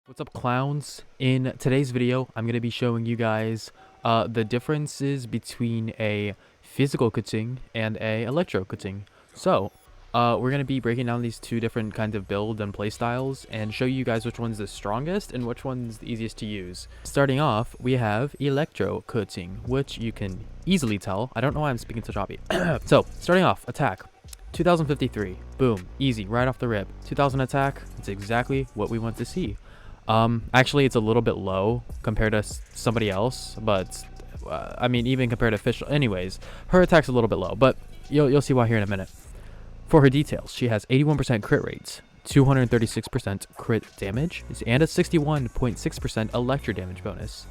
What's up, clowns? In today's video, I'm going to be showing you guys the differences between a physical Keqing and a Electro Keqing. So, we're going to be breaking down these two different kinds of build and play styles and show you guys which one's the strongest and which one's the easiest to use. Starting off, we have Electro Keqing, which you can easily tell. I don't know why I'm speaking so choppy. So, starting off, attack. 2053. Boom. Easy. Right off the rip. 2000 attack. It's exactly what we want to see. Actually, it's a little bit low compared to somebody else, but I mean, even compared to official. Anyways, her attack's a little bit low, but you'll see why here in a minute. For her details, she has 81% crit rates, 236% crit damage, and a 61.6% electro damage bonus.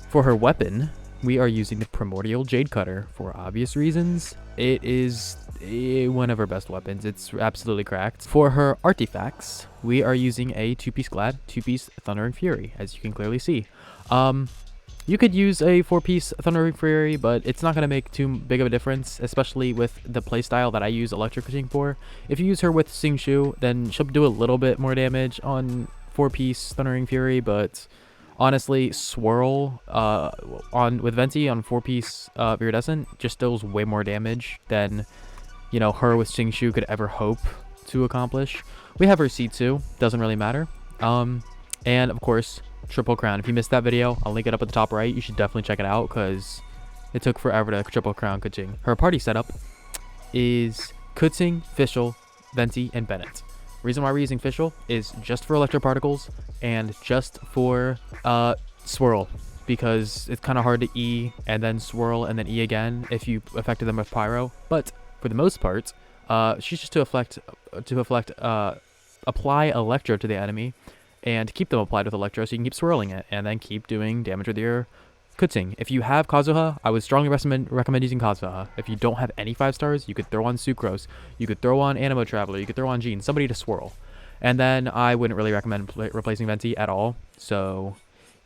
For her weapon, we are using the Primordial Jade Cutter for obvious reasons. It is one of her best weapons. It's absolutely cracked. For her artifacts, we are using a two-piece Glad, two-piece Thundering Fury, as you can clearly see. You could use a four-piece Thundering Fury, but it's not going to make too big of a difference, especially with the playstyle that I use Electro Keqing for. If you use her with Xingqiu, then she'll do a little bit more damage on four-piece Thundering Fury, but honestly, Swirl with Venti on four-piece Viridescent just deals way more damage than, you know, her with Xingqiu could ever hope to accomplish. We have her C2, doesn't really matter. And of course, Triple Crown. If you missed that video, I'll link it up at the top right. You should definitely check it out because it took forever to Triple Crown Keqing. Her party setup is Keqing, Fischl, Venti, and Bennett. Reason why we're using Fischl is just for electro particles and just for Swirl, because it's kind of hard to E and then Swirl and then E again if you affected them with Pyro. But for the most part, she's just to apply Electro to the enemy and keep them applied with Electro, so you can keep swirling it and then keep doing damage with your Keqing. If you have Kazuha, I would strongly recommend using Kazuha. If you don't have any 5 stars, you could throw on Sucrose, you could throw on Animo Traveler, you could throw on Jean, somebody to swirl. And then I wouldn't really recommend replacing Venti at all. So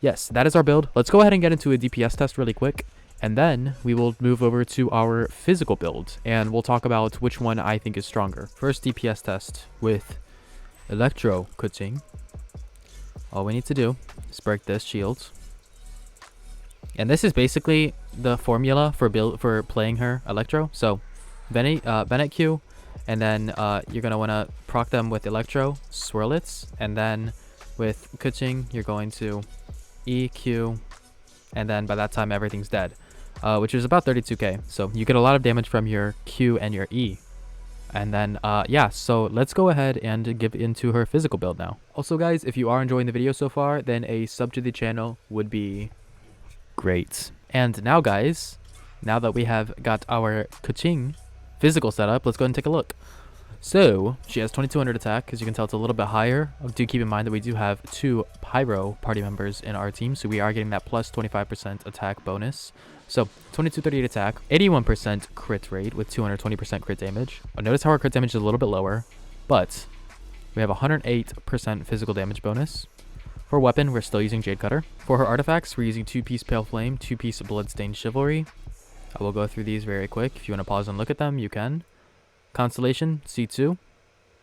yes, that is our build. Let's go ahead and get into a DPS test really quick, and then we will move over to our physical build, and we'll talk about which one I think is stronger. First DPS test with Electro Keqing. All we need to do is break this shield. And this is basically the formula for playing her Electro. So Bennett Q, and then you're going to want to proc them with Electro, swirl it, and then with Keqing, you're going to EQ, and then by that time everything's dead, which is about 32k. So you get a lot of damage from your Q and your E. And then, yeah, so let's go ahead and get into her physical build now. Also, guys, if you are enjoying the video so far, then a sub to the channel would be great. And now, guys, now that we have got our Keqing physical setup, let's go ahead and take a look. So, she has 2200 attack. As you can tell, it's a little bit higher. Do keep in mind that we do have 2 Pyro party members in our team, so we are getting that plus 25% attack bonus. So, 2238 attack, 81% crit rate with 220% crit damage. Notice how our crit damage is a little bit lower, but we have 108% physical damage bonus. For weapon, we're still using Jade Cutter. For her artifacts, we're using 2-piece Pale Flame, 2-piece Bloodstained Chivalry. I will go through these very quick. If you want to pause and look at them, you can. Constellation, C2,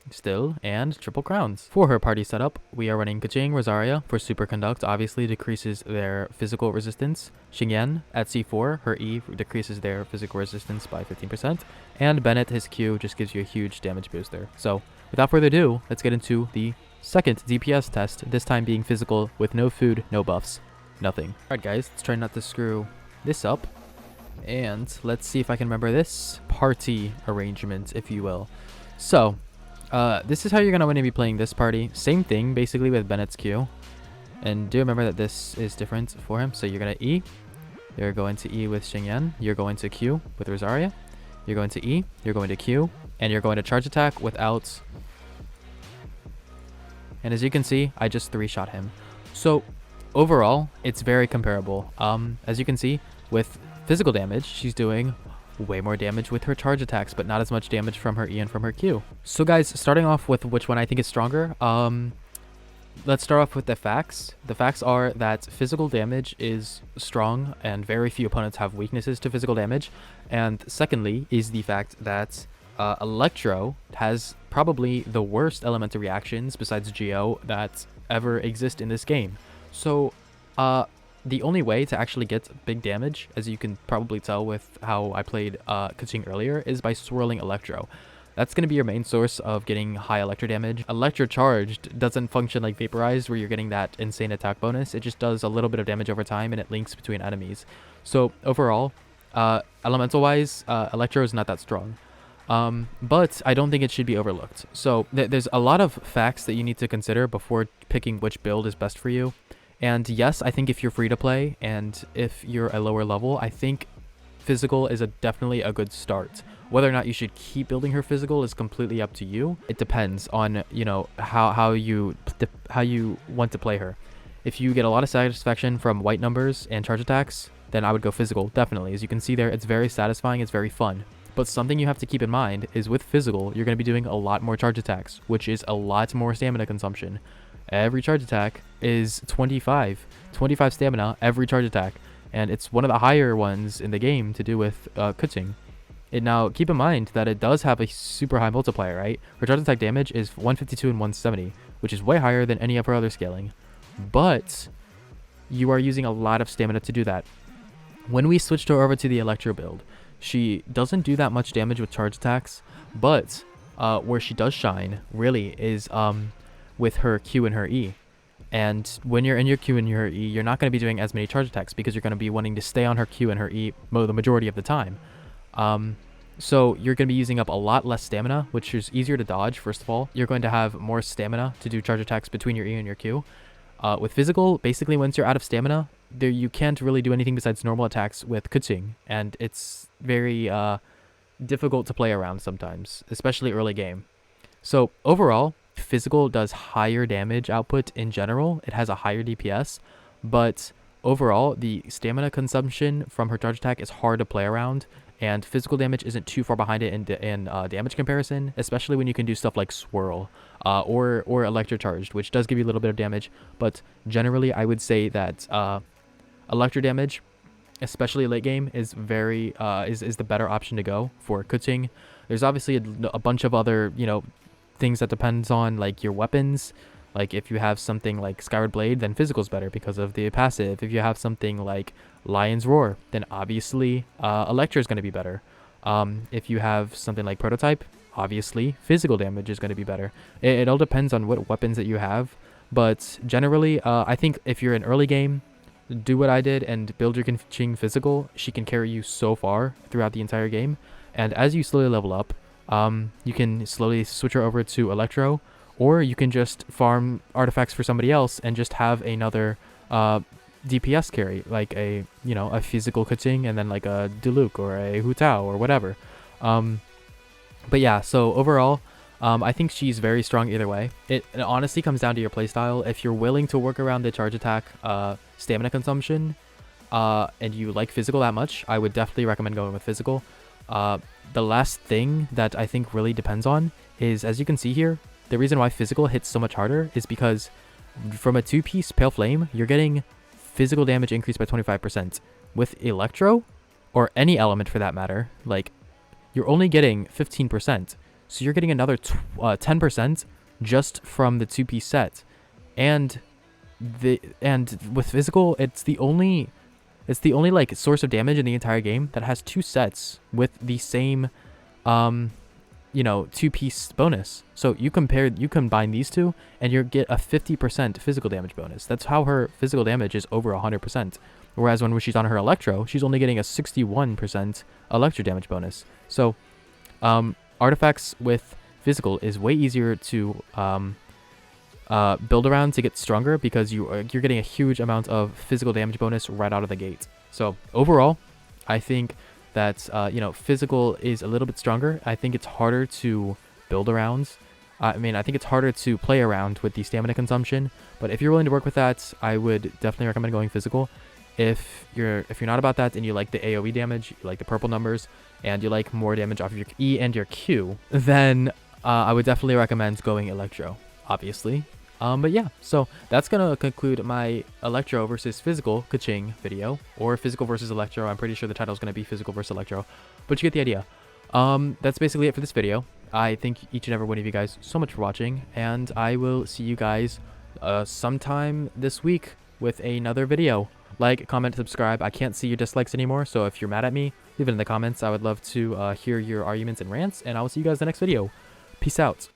still, and Triple Crowns. For her party setup, we are running Keqing Rosaria for Super Conduct, obviously decreases their physical resistance. Xingyan at C4, her E decreases their physical resistance by 15%. And Bennett, his Q, just gives you a huge damage booster. So, without further ado, let's get into the second DPS test, this time being physical with no food, no buffs, nothing. Alright guys, let's try not to screw this up. And let's see if I can remember this party arrangement, if you will. So, this is how you're going to want to be playing this party. Same thing, basically, with Bennett's Q. And do remember that this is different for him. So you're going to E. You're going to E with Xingyan. You're going to Q with Rosaria. You're going to E. You're going to Q. And you're going to charge attack without... And as you can see, I just 3-shot him. So, overall, it's very comparable. As you can see, with physical damage, she's doing way more damage with her charge attacks, but not as much damage from her E and from her Q. So guys, starting off with which one I think is stronger, let's start off with the facts. The facts are that physical damage is strong and very few opponents have weaknesses to physical damage. And secondly is the fact that Electro has probably the worst elemental reactions besides Geo that ever exist in this game. So the only way to actually get big damage, as you can probably tell with how I played Keqing earlier, is by swirling Electro. That's going to be your main source of getting high Electro damage. Electro Charged doesn't function like Vaporized, where you're getting that insane attack bonus. It just does a little bit of damage over time, and it links between enemies. So overall, elemental-wise, Electro is not that strong. But I don't think it should be overlooked. So there's a lot of facts that you need to consider before picking which build is best for you. And yes, I think if you're free to play and if you're a lower level, I think physical is definitely a good start. Whether or not you should keep building her physical is completely up to you. It depends on, you know, how you want to play her. If you get a lot of satisfaction from white numbers and charge attacks, then I would go physical, definitely. As you can see there, it's very satisfying, it's very fun. But something you have to keep in mind is with physical, you're going to be doing a lot more charge attacks, which is a lot more stamina consumption. Every charge attack is 25 stamina every charge attack, and it's one of the higher ones in the game to do with Keqing. Now, keep in mind that it does have a super high multiplier, right? Her charge attack damage is 152 and 170, which is way higher than any of her other scaling. But you are using a lot of stamina to do that. When we switched her over to the Electro build, she doesn't do that much damage with charge attacks, but where she does shine really is with her Q and her E. And when you're in your Q and your E, you're not going to be doing as many charge attacks because you're going to be wanting to stay on her Q and her E the majority of the time. So you're going to be using up a lot less stamina, which is easier to dodge. First of all, you're going to have more stamina to do charge attacks between your E and your Q. With physical, basically once you're out of stamina, you can't really do anything besides normal attacks with Keqing, and it's very difficult to play around sometimes, especially early game. So overall, physical does higher damage output in general. It has a higher DPS, but overall, the stamina consumption from her charge attack is hard to play around, and physical damage isn't too far behind it in damage comparison, especially when you can do stuff like Swirl or Electro Charged, which does give you a little bit of damage. But generally, I would say that Electro damage, especially late game, is is the better option to go for Keqing. There's obviously a bunch of other, you know, things that depends on like your weapons. Like if you have something like Skyward Blade, then physical's better because of the passive. If you have something like Lion's Roar, then obviously Electro is going to be better. If you have something like Prototype, obviously physical damage is going to be better. It all depends on what weapons that you have. But generally, I think if you're in early game, do what I did and build your Keqing physical. She can carry you so far throughout the entire game. And as you slowly level up, you can slowly switch her over to Electro, or you can just farm artifacts for somebody else and just have another DPS carry, like a physical Keqing and then like a Diluc or a Hu Tao or whatever. But yeah, so overall, I think she's very strong either way. It honestly comes down to your playstyle. If you're willing to work around the charge attack stamina consumption, and you like physical that much, I would definitely recommend going with physical. The last thing that I think really depends on is, as you can see here, the reason why physical hits so much harder is because from a 2-piece Pale Flame, you're getting physical damage increased by 25%. With Electro, or any element for that matter, like, you're only getting 15%. So you're getting another 10% just from the 2-piece set. And with physical, it's the only like source of damage in the entire game that has 2 sets with the same 2-piece bonus. So you combine these two and you get a 50% physical damage bonus. That's how her physical damage is over 100%. Whereas when she's on her Electro, she's only getting a 61% Electro damage bonus. So artifacts with physical is way easier to build around to get stronger because you're getting a huge amount of physical damage bonus right out of the gate. So overall, I think that physical is a little bit stronger. I think it's harder to build around. I think it's harder to play around with the stamina consumption. But if you're willing to work with that, I would definitely recommend going physical. If you're not about that and you like the AoE damage, you like the purple numbers, and you like more damage off of your E and your Q, then I would definitely recommend going Electro, obviously. But yeah, so that's going to conclude my Electro versus physical Keqing video, or physical versus Electro. I'm pretty sure the title is going to be physical versus Electro, but you get the idea. That's basically it for this video. I thank each and every one of you guys so much for watching, and I will see you guys sometime this week with another video. Like, comment, subscribe. I can't see your dislikes anymore, so if you're mad at me, leave it in the comments. I would love to hear your arguments and rants, and I will see you guys in the next video. Peace out.